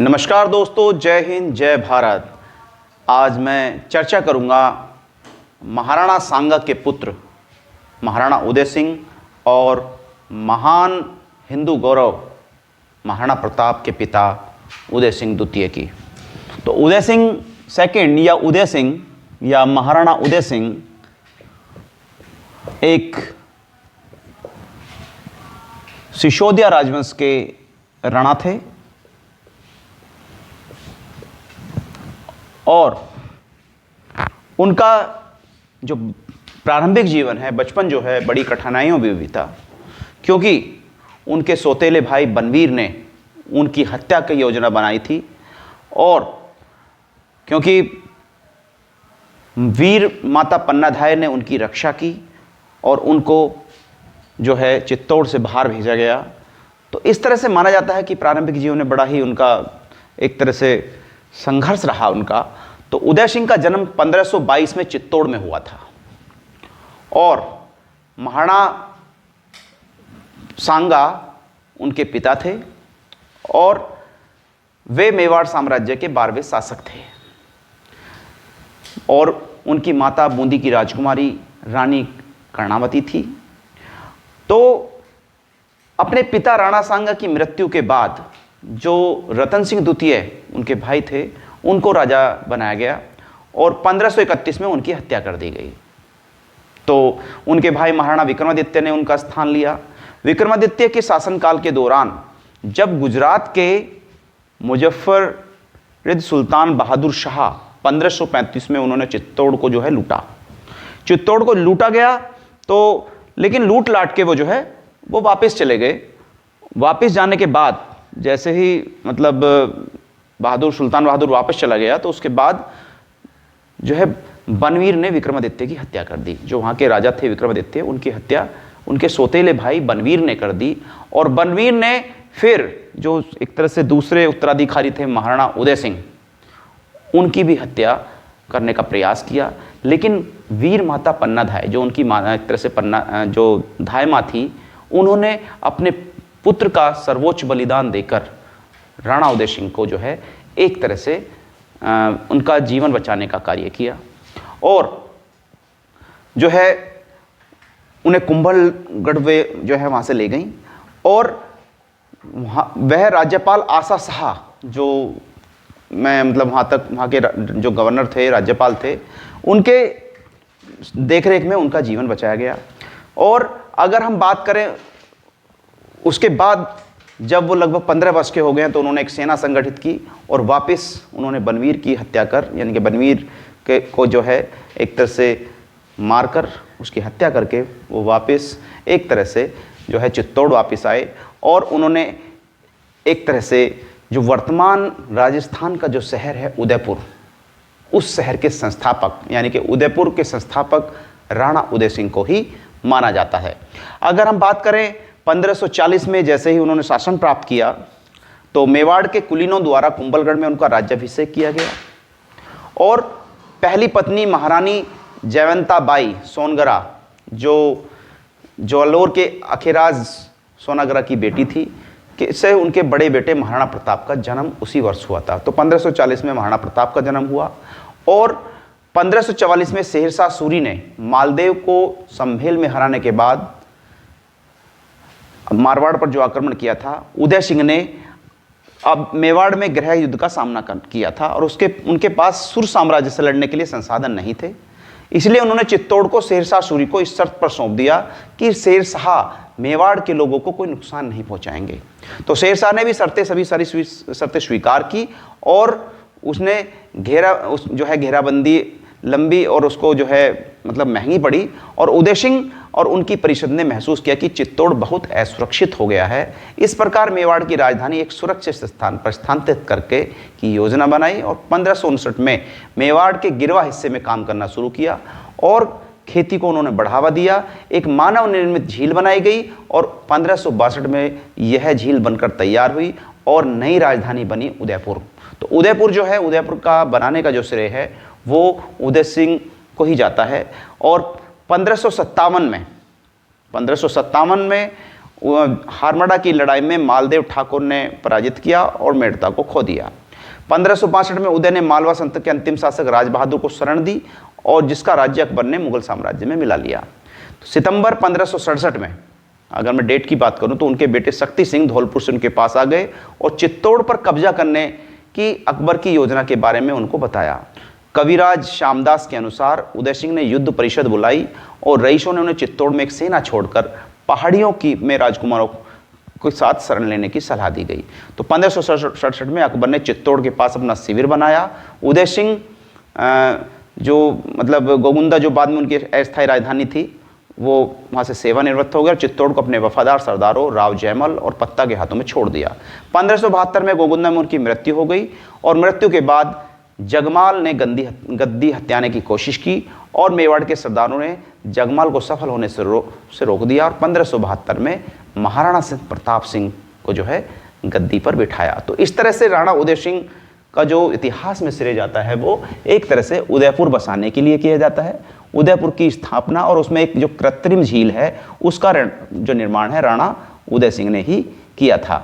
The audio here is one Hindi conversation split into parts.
नमस्कार दोस्तों, जय हिंद जय भारत। आज मैं चर्चा करूंगा महाराणा सांगा के पुत्र महाराणा उदय सिंह और महान हिंदू गौरव महाराणा प्रताप के पिता उदय सिंह द्वितीय की। तो उदय सिंह सेकंड या उदय सिंह या महाराणा उदय सिंह एक सिसोदिया राजवंश के राणा थे और उनका जो प्रारंभिक जीवन है, बचपन जो है, बड़ी कठिनाइयों में बीता, क्योंकि उनके सौतेले भाई बनवीर ने उनकी हत्या की योजना बनाई थी और क्योंकि वीर माता पन्नाधाय ने उनकी रक्षा की और उनको जो है चित्तौड़ से बाहर भेजा गया। तो इस तरह से माना जाता है कि प्रारंभिक जीवन में बड़ा ही उनका एक तरह से संघर्ष रहा उनका। तो उदय सिंह का जन्म 1522 में चित्तौड़ में हुआ था और महाराणा सांगा उनके पिता थे और वे मेवाड़ साम्राज्य के 12वें शासक थे और उनकी माता बूंदी की राजकुमारी रानी कर्णावती थी। तो अपने पिता राणा सांगा की मृत्यु के बाद जो रतन सिंह द्वितीय उनके भाई थे, उनको राजा बनाया गया और 1531 में उनकी हत्या कर दी गई। तो उनके भाई महाराणा विक्रमादित्य ने उनका स्थान लिया। विक्रमादित्य के शासनकाल के दौरान जब गुजरात के मुजफ्फरिद सुल्तान बहादुर शाह 1535 में उन्होंने चित्तौड़ को जो है लूटा, चित्तौड़ को लूटा गया। तो लेकिन लूट लाट के वो जो है वो वापस चले गए। वापस जाने के बाद जैसे ही सुल्तान बहादुर वापस चला गया, तो उसके बाद जो है बनवीर ने विक्रमादित्य की हत्या कर दी। जो वहाँ के राजा थे विक्रमादित्य, उनकी हत्या उनके सौतेले भाई बनवीर ने कर दी और बनवीर ने फिर जो एक तरह से दूसरे उत्तराधिकारी थे महाराणा उदय सिंह, उनकी भी हत्या करने का प्रयास किया। लेकिन वीर माता पन्नाधाय जो उनकी माँ एक तरह से जो धाय माँ थी, उन्होंने अपने पुत्र का सर्वोच्च बलिदान देकर राणा उदय सिंह को जो है एक तरह से उनका जीवन बचाने का कार्य किया और जो है उन्हें कुंभलगढ़ वे जो है वहाँ से ले गई और वह राज्यपाल आसा शाह, जो मैं वहाँ के जो गवर्नर थे, राज्यपाल थे, उनके देखरेख में उनका जीवन बचाया गया। और अगर हम बात करें उसके बाद जब वो लगभग 15 वर्ष के हो गए तो उन्होंने एक सेना संगठित की और वापस उन्होंने बनवीर की हत्या कर, यानी कि बनवीर को जो है एक तरह से मारकर उसकी हत्या करके वो वापस एक तरह से जो है चित्तौड़ वापस आए और उन्होंने एक तरह से जो वर्तमान राजस्थान का जो शहर है उदयपुर, उस शहर के संस्थापक यानी कि उदयपुर के संस्थापक राणा उदय सिंह को ही माना जाता है। अगर हम बात करें 1540 में जैसे ही उन्होंने शासन प्राप्त किया तो मेवाड़ के कुलीनों द्वारा कुंभलगढ़ में उनका राज्याभिषेक किया गया और पहली पत्नी महारानी जयवंता बाई सोनगरा, जो जौलौर के अखिराज सोनागरा की बेटी थी, कि से उनके बड़े बेटे महाराणा प्रताप का जन्म उसी वर्ष हुआ था। तो 1540 में महाराणा प्रताप का जन्म हुआ और 1544 में शेरशाह सूरी ने मालदेव को संभेल में हराने के बाद मारवाड़ पर जो आक्रमण किया था, उदय सिंह ने अब मेवाड़ में गृह युद्ध का सामना किया था और उनके पास सुर साम्राज्य से लड़ने के लिए संसाधन नहीं थे। इसलिए उन्होंने चित्तौड़ को शेरशाह सूरी को इस शर्त पर सौंप दिया कि शेरशाह मेवाड़ के लोगों को कोई नुकसान नहीं पहुंचाएंगे। तो शेरशाह ने भी सभी सारी शर्तें स्वीकार की और उसने जो है घेराबंदी लंबी और उसको जो है महंगी पड़ी और उदय सिंह और उनकी परिषद ने महसूस किया कि चित्तौड़ बहुत असुरक्षित हो गया है। इस प्रकार मेवाड़ की राजधानी एक सुरक्षित स्थान पर स्थानांतरित करके की योजना बनाई और 1559 में मेवाड़ के गिरवा हिस्से में काम करना शुरू किया और खेती को उन्होंने बढ़ावा दिया। एक मानव निर्मित झील बनाई गई और 1562 में यह झील बनकर तैयार हुई और नई राजधानी बनी उदयपुर। तो उदयपुर जो है, उदयपुर का बनाने का जो श्रेय है वो उदय सिंह को ही जाता है और 1557 में हारमड़ा की लड़ाई में मालदेव ठाकुर ने पराजित किया और मेड़ता को खो दिया। 1562 में उदय ने मालवा सल्तनत के अंतिम शासक राज बहादुर को शरण दी और जिसका राज्य अकबर ने मुगल साम्राज्य में मिला लिया। तो सितंबर 1567 में अगर मैं डेट की बात करूं तो उनके बेटे शक्ति सिंह धौलपुर से उनके पास आ गए और चित्तौड़ पर कब्जा करने की अकबर की योजना के बारे में उनको बताया। कविराज श्यामदास के अनुसार उदय सिंह ने युद्ध परिषद बुलाई और रईसों ने उन्हें चित्तौड़ में एक सेना छोड़कर पहाड़ियों की में राजकुमारों के साथ शरण लेने की सलाह दी गई। तो 1567 में अकबर ने चित्तौड़ के पास अपना शिविर बनाया। उदय सिंह जो मतलब गोगुंदा जो बाद में उनकी अस्थायी राजधानी थी वो वहाँ से सेवानिवृत्त हो गया। चित्तौड़ को अपने वफादार सरदारों राव जयमल और पत्ता के हाथों में छोड़ दिया। 1572 में गोगुंदा में उनकी मृत्यु हो गई और मृत्यु के बाद जगमाल ने गद्दी हत्याने की कोशिश की और मेवाड़ के सरदारों ने जगमाल को सफल होने से रोक दिया और 1572 में महाराणा सिंह प्रताप सिंह को जो है गद्दी पर बिठाया। तो इस तरह से राणा उदय सिंह का जो इतिहास में सिरे जाता है वो एक तरह से उदयपुर बसाने के लिए किया जाता है। उदयपुर की स्थापना और उसमें एक जो कृत्रिम झील है उसका जो निर्माण है राणा उदय सिंह ने ही किया था।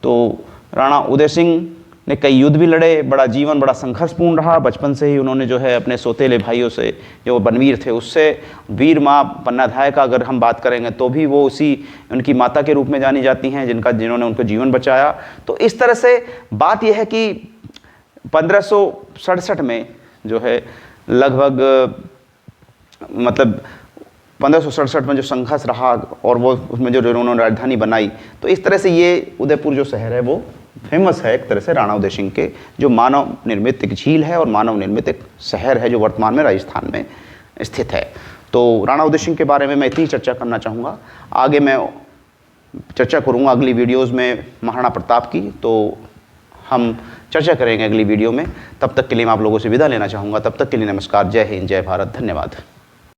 तो राणा उदय सिंह ने कई युद्ध भी लड़े, बड़ा जीवन बड़ा संघर्षपूर्ण रहा। बचपन से ही उन्होंने जो है अपने सौतेले भाइयों से जो बनवीर थे उससे वीर माँ पन्नाधाय का अगर हम बात करेंगे तो भी वो उसी उनकी माता के रूप में जानी जाती हैं जिन्होंने उनको जीवन बचाया। तो इस तरह से बात यह है कि 1567 में जो है लगभग मतलब 1567 में जो संघर्ष रहा और वो उसमें जो उन्होंने राजधानी बनाई, तो इस तरह से ये उदयपुर जो शहर है वो फेमस है एक तरह से राणा उदय सिंह के जो मानव निर्मित एक झील है और मानव निर्मित एक शहर है जो वर्तमान में राजस्थान में स्थित है। तो राणा उदय सिंह के बारे में मैं इतनी चर्चा करना चाहूँगा। आगे मैं चर्चा करूँगा अगली वीडियोज़ में महाराणा प्रताप की, तो हम चर्चा करेंगे अगली वीडियो में। तब तक के लिए मैं आप लोगों से विदा लेना चाहूँगा। तब तक के लिए नमस्कार, जय हिंद, जय भारत, धन्यवाद।